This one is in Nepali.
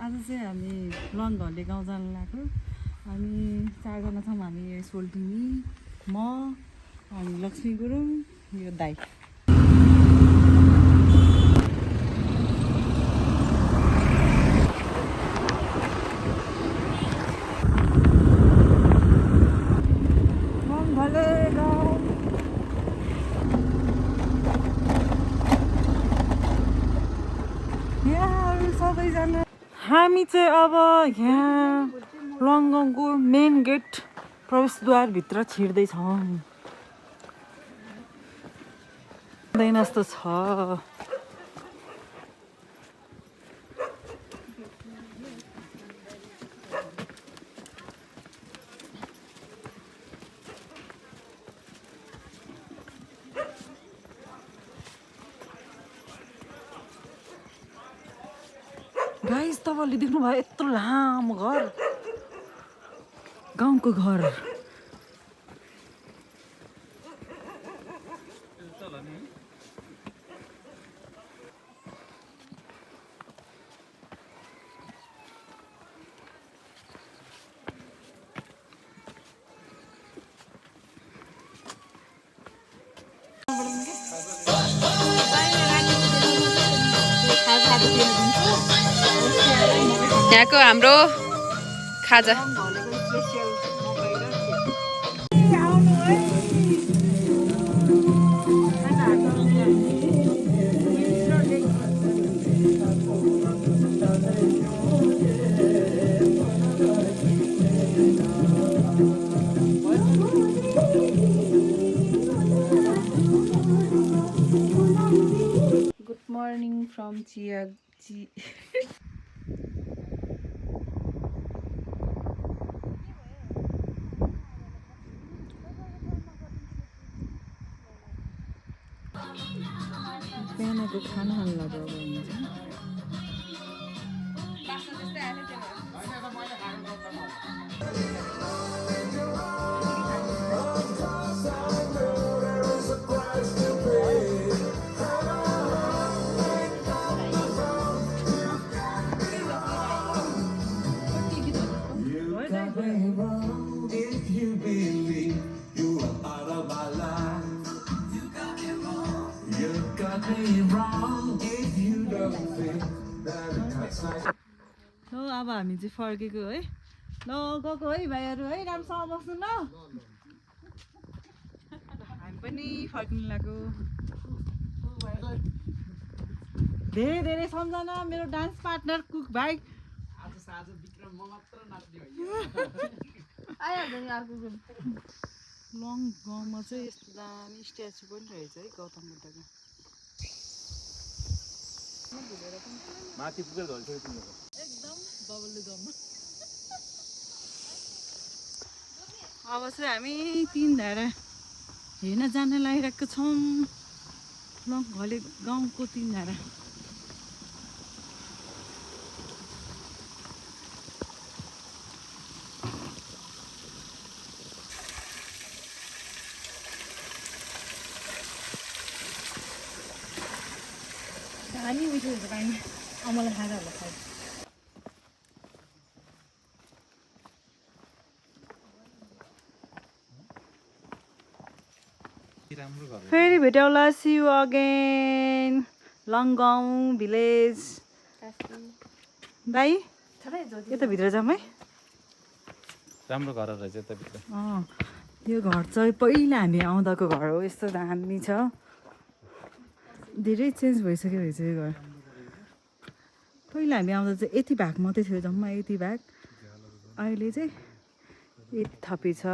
आज चाहिँ हामी लङ्घले गाउँ जानु लाग्यो। हामी 4 जना छौँ। हामी सोल्टिनी, म, अनि लक्ष्मी गुरुङ, यो दाई। हामी चाहिँ अब यहाँ लङ्गङको मेन गेट प्रवेशद्वारभित्र छिर्दैछौँ। हुँदैन जस्तो छ। गाइस तपाईँले देख्नुभयो यत्रो लामो घर, गाउँको घर। यहाँको हाम्रो खाजा गुड मर्निङ फ्रम चिया बिहानको खाना खानु लाग्यो अब हामी चाहिँ। ल अब हामी चाहिँ फर्केको है। ल गएको है भाइहरू है, राम्रोसँग बस्नु ल। हामी पनि फर्किनु लाग्यो। धेरै धेरै सम्झना मेरो डान्स पार्टनर कुक भाइ। लङ गाउँमा चाहिँ यस्तो दामी स्ट्याचु पनि रहेछ है गौतम बुद्धको। माथि पुगेर एकदम बबल्लु गाउँमा। अब चाहिँ हामी 3 धारा हेर्न जान लागिरहेको छौँ। लङ्घले गाउँको 3 धारा। दामी मिठो हुन्छ पानी। मलाई खाएर होला खाइ। फेरि भेटौँला। See you again. Langgaun village. दाइ यता भित्र जाऊँ है। राम्रो घर रहेछ यता भित्र। यो घर चाहिँ पहिला हामी आउँदाको घर हो। यस्तो दामी छ। धेरै चेन्ज भइसक्यो रहेछ यो घर। पहिला हामी आउँदा चाहिँ यति भाग मात्रै थियो, जम्मा यति भाग। अहिले चाहिँ यति थपी छ।